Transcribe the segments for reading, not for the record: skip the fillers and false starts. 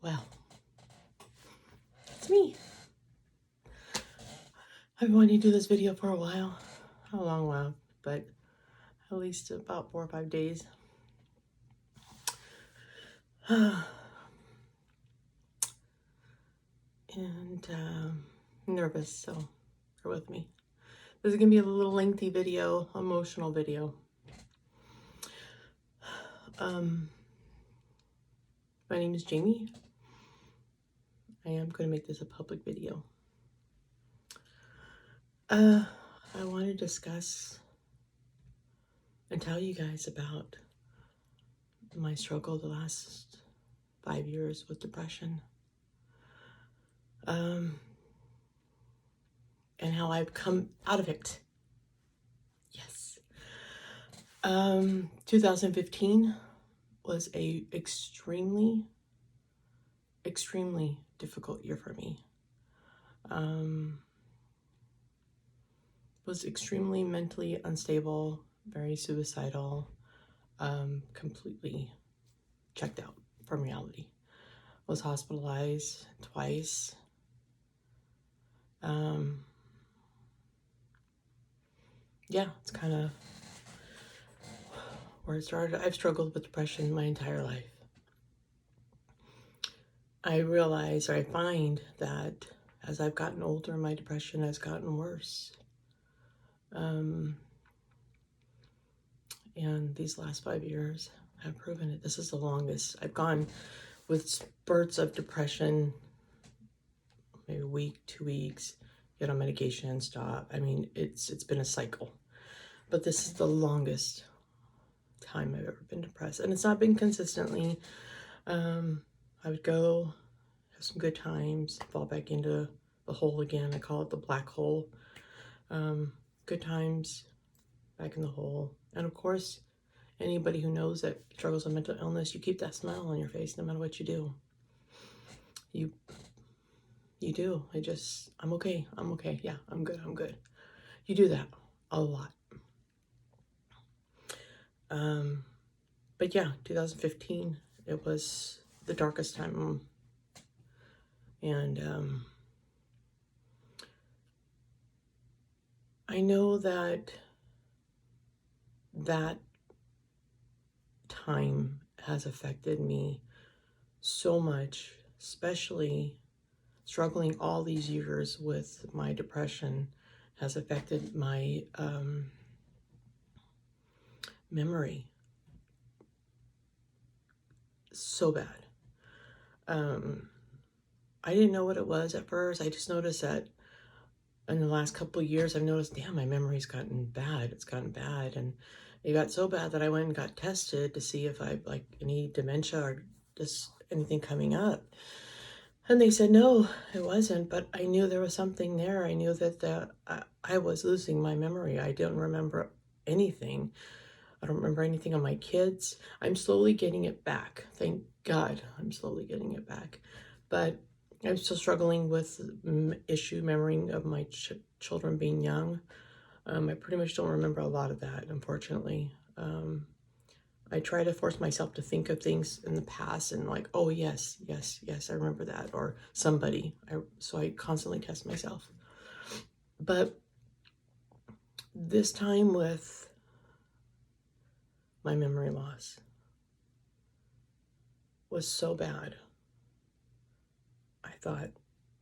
Well, it's me. I've been wanting to do this video for a while. Not a long while, but at least about 4 or 5 days. And nervous, so bear with me. This is going to be a little lengthy video, emotional video. My name is Jamie. I am going to make this a public video. I want to discuss and tell you guys about my struggle the last 5 years with depression. And how I've come out of it. Yes. 2015 was a extremely difficult year for me. Was extremely mentally unstable, very suicidal, completely checked out from reality. Was hospitalized twice. Yeah, it's kind of where it started. I've struggled with depression my entire life. I realize, or I find that as I've gotten older, my depression has gotten worse. And these last 5 years have proven it. This is the longest I've gone with spurts of depression, maybe a week, 2 weeks, get on medication, stop. I mean, it's been a cycle. But this is the longest time I've ever been depressed. And it's not been consistently. I would go, have some good times, fall back into the hole again. I call it the black hole. Good times, back in the hole. And of course, anybody who knows that struggles with mental illness, you keep that smile on your face no matter what you do. You do. I'm okay. Yeah, I'm good. You do that a lot. But yeah, 2015, it was the darkest time. And I know that time has affected me so much, especially struggling all these years with my depression has affected my memory so bad. I didn't know what it was at first. I just noticed that in the last couple of years, I've noticed, damn, my memory's gotten bad. It's gotten bad. And it got so bad that I went and got tested to see if I had like any dementia or just anything coming up. And they said, no, it wasn't. But I knew there was something there. I knew that I was losing my memory. I didn't remember anything. I don't remember anything on my kids. I'm slowly getting it back. Thank God I'm slowly getting it back. But I'm still struggling with issue memory of my children being young. I pretty much don't remember a lot of that, unfortunately. I try to force myself to think of things in the past and like, oh, yes, I remember that. Or somebody. So I constantly test myself. But this time with my memory loss was so bad. I thought,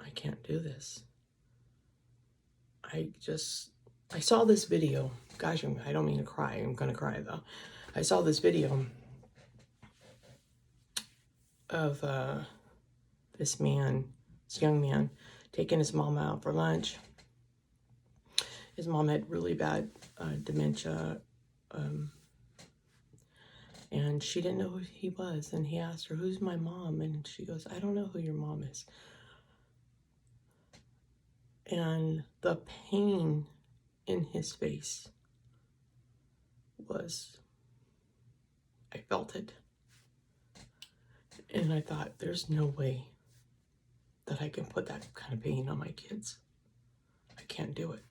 I can't do this. I saw this video. Gosh, I don't mean to cry. I'm going to cry, though. I saw this video of this young man, taking his mom out for lunch. His mom had really bad dementia, and she didn't know who he was. And he asked her, who's my mom? And she goes, I don't know who your mom is. And the pain in his face I felt it. And I thought, there's no way that I can put that kind of pain on my kids. I can't do it.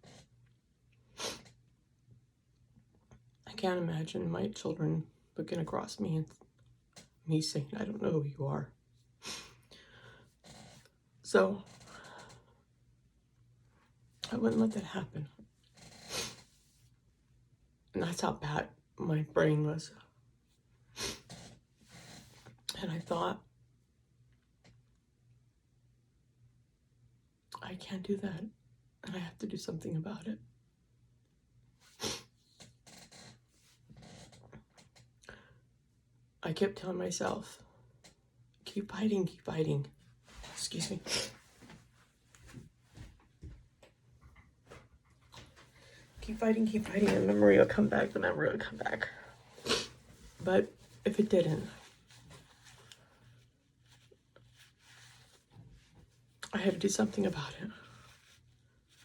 I can't imagine my children looking across me and me saying, I don't know who you are. So I wouldn't let that happen. And that's how bad my brain was. And I thought, I can't do that. And I have to do something about it. I kept telling myself, keep fighting, keep fighting. Excuse me. Keep fighting, keep fighting. The memory will come back, the memory will come back. But if it didn't, I had to do something about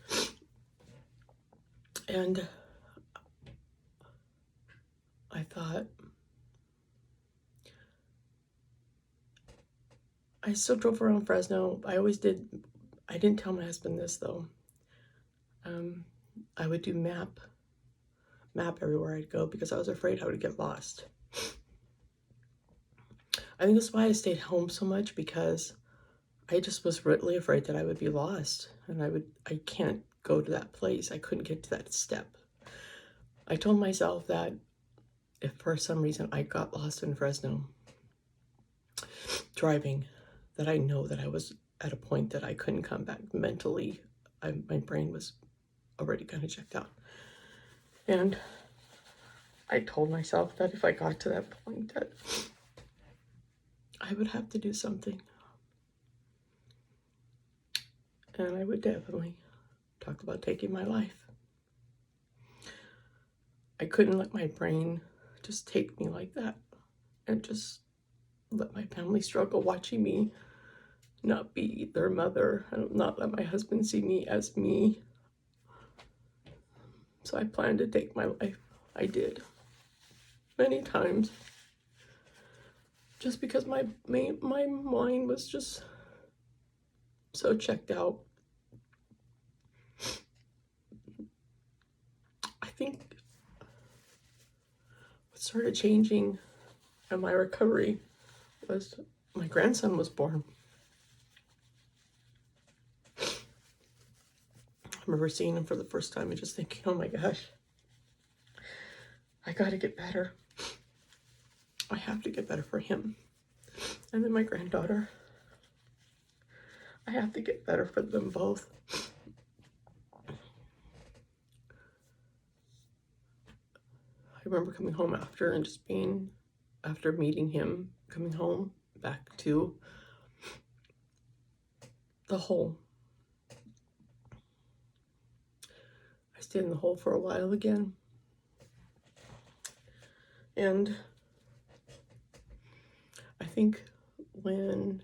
it. And I thought, I still drove around Fresno. I always did. I didn't tell my husband this though. I would do map everywhere I'd go because I was afraid I would get lost. I think that's why I stayed home so much, because I just was really afraid that I would be lost, and I can't go to that place. I couldn't get to that step. I told myself that if for some reason I got lost in Fresno driving, that I know that I was at a point that I couldn't come back mentally. My brain was already kind of checked out. And I told myself that if I got to that point, that I would have to do something. And I would definitely talk about taking my life. I couldn't let my brain just take me like that and just let my family struggle watching me not be their mother and not let my husband see me as me. So I planned to take my life. I did. Many times. Just because my mind was just so checked out. I think what started changing in my recovery was my grandson was born. I remember seeing him for the first time and just thinking, oh my gosh, I gotta get better. I have to get better for him. And then my granddaughter, I have to get better for them both. I remember coming home after and just being, after meeting him, coming home back to the hole. I stayed in the hole for a while again. And I think when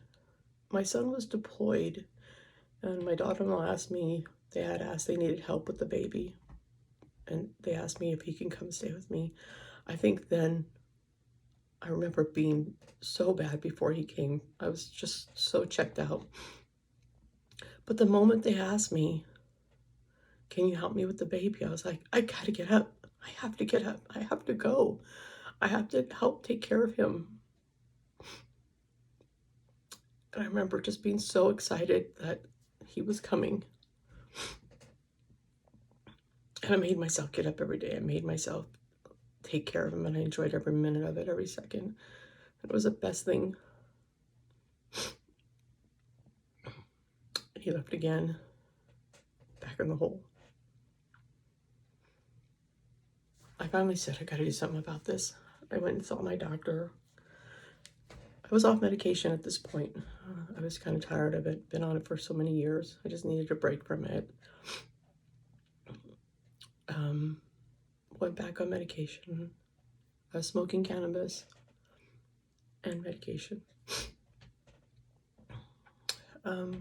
my son was deployed and my daughter-in-law asked me, they had asked, they needed help with the baby. And they asked me if he can come stay with me. I think then I remember being so bad before he came. I was just so checked out. But the moment they asked me, can you help me with the baby? I was like, I gotta get up. I have to get up. I have to go. I have to help take care of him. And I remember just being so excited that he was coming. And I made myself get up every day. I made myself take care of him, and I enjoyed every minute of it, every second. It was the best thing. He left again, back in the hole. I finally said, I gotta do something about this. I went and saw my doctor. I was off medication at this point. I was kind of tired of it, been on it for so many years. I just needed a break from it. Went back on medication. I was smoking cannabis and medication. The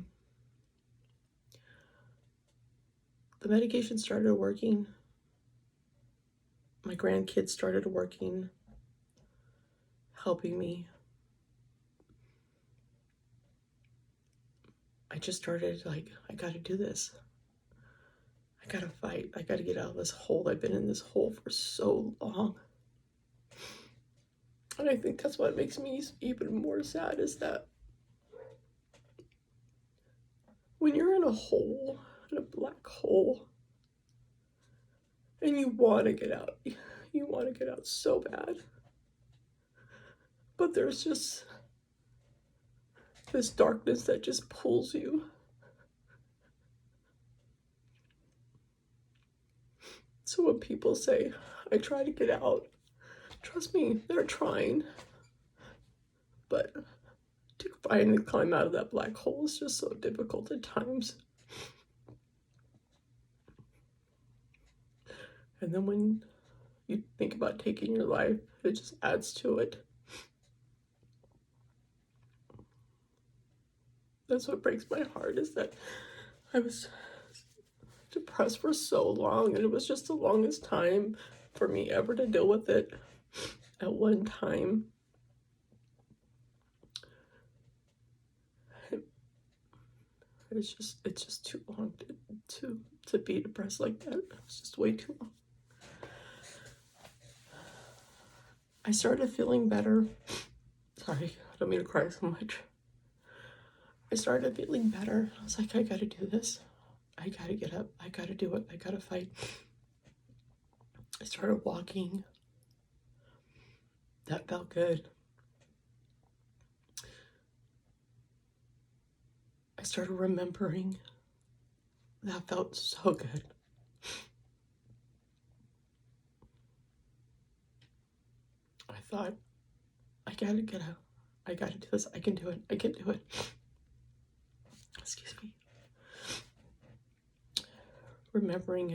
medication started working. My grandkids started working, helping me. I just started like, I gotta do this. I gotta fight. I gotta get out of this hole. I've been in this hole for so long. And I think that's what makes me even more sad, is that when you're in a hole, in a black hole, and you want to get out. You want to get out so bad. But there's just this darkness that just pulls you. So when people say, I try to get out, trust me, they're trying. But to finally climb out of that black hole is just so difficult at times. And then when you think about taking your life, it just adds to it. That's what breaks my heart, is that I was depressed for so long, and it was just the longest time for me ever to deal with it at one time. It's just too long to be depressed like that. It's just way too long. I started feeling better. Sorry, I don't mean to cry so much. I started feeling better. I was like, I gotta do this. I gotta get up. I gotta do it. I gotta fight. I started walking. That felt good. I started remembering. That felt so good. I thought, I gotta get out. I gotta do this. I can do it. I can do it. Excuse me. Remembering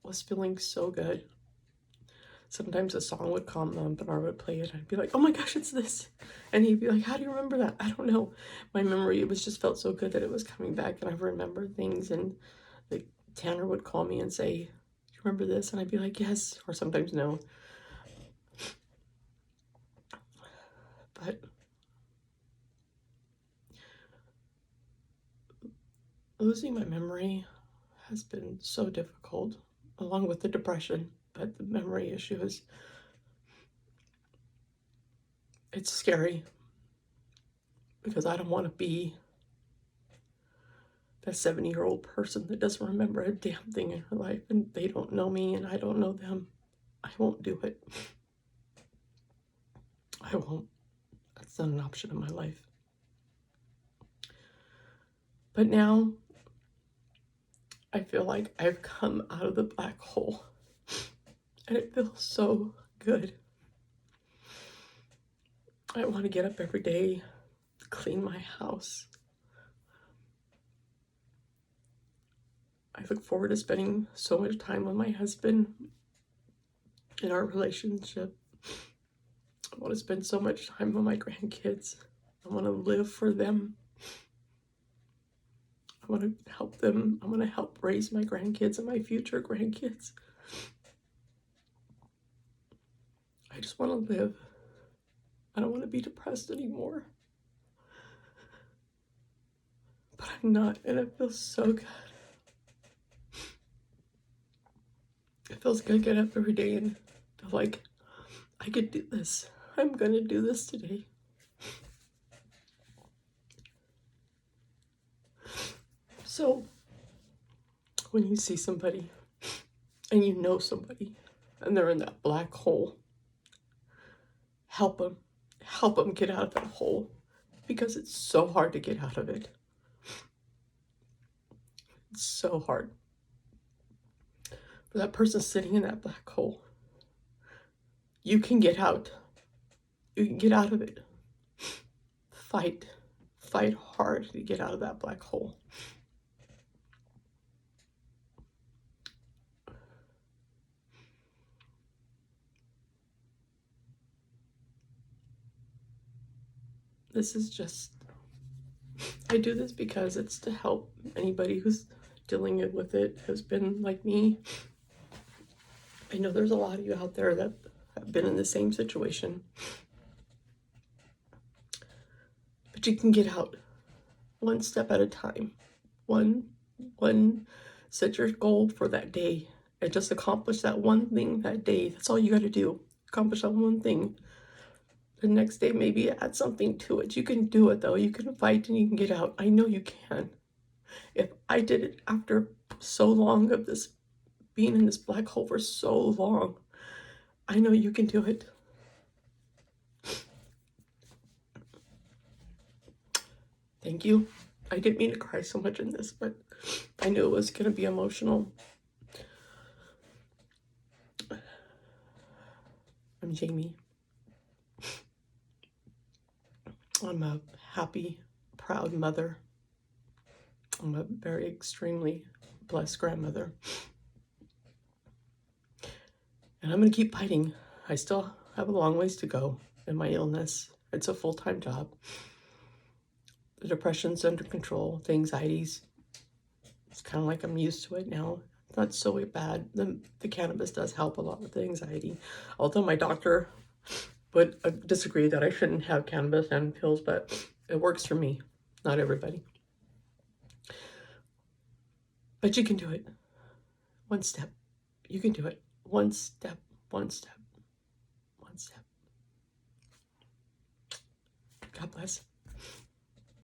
was feeling so good. Sometimes a song would come on, Bernard would play it. I'd be like, oh my gosh, it's this. And he'd be like, how do you remember that? I don't know. My memory, it was just felt so good that it was coming back, and I remembered things. And like Tanner would call me and say, you remember this? And I'd be like, yes, or sometimes no. But losing my memory has been so difficult, along with the depression. But the memory issue it's scary, because I don't want to be that 70-year-old person that doesn't remember a damn thing in her life, and they don't know me and I don't know them. I won't do it. I won't. That's not an option in my life. But now I feel like I've come out of the black hole, and it feels so good. I want to get up every day, clean my house. I look forward to spending so much time with my husband in our relationship. I want to spend so much time with my grandkids. I want to live for them. I want to help them. I want to help raise my grandkids and my future grandkids. I just want to live. I don't want to be depressed anymore. But I'm not, and it feels so good. It feels good to get up every day and feel like I could do this. I'm gonna do this today. So, when you see somebody and you know somebody and they're in that black hole, help them. Help them get out of that hole, because it's so hard to get out of it. It's so hard. For that person sitting in that black hole, you can get out. You can get out of it. Fight. Fight hard to get out of that black hole. This is just, I do this because it's to help anybody who's dealing with it, has been like me. I know there's a lot of you out there that have been in the same situation. But you can get out one step at a time. One, set your goal for that day and just accomplish that one thing that day. That's all you got to do. Accomplish that one thing. The next day, maybe add something to it. You can do it though. You can fight and you can get out. I know you can. If I did it after so long of this, being in this black hole for so long, I know you can do it. Thank you. I didn't mean to cry so much in this, but I knew it was going to be emotional. I'm Jamie. I'm a happy, proud mother. I'm a very extremely blessed grandmother. And I'm going to keep fighting. I still have a long ways to go in my illness. It's a full-time job. The depression's under control. The anxiety's, it's kind of like I'm used to it now. It's not so bad. The cannabis does help a lot with the anxiety. Although my doctor would disagree that I shouldn't have cannabis and pills, but it works for me. Not everybody. But you can do it. One step. You can do it. One step, one step, one step. God bless.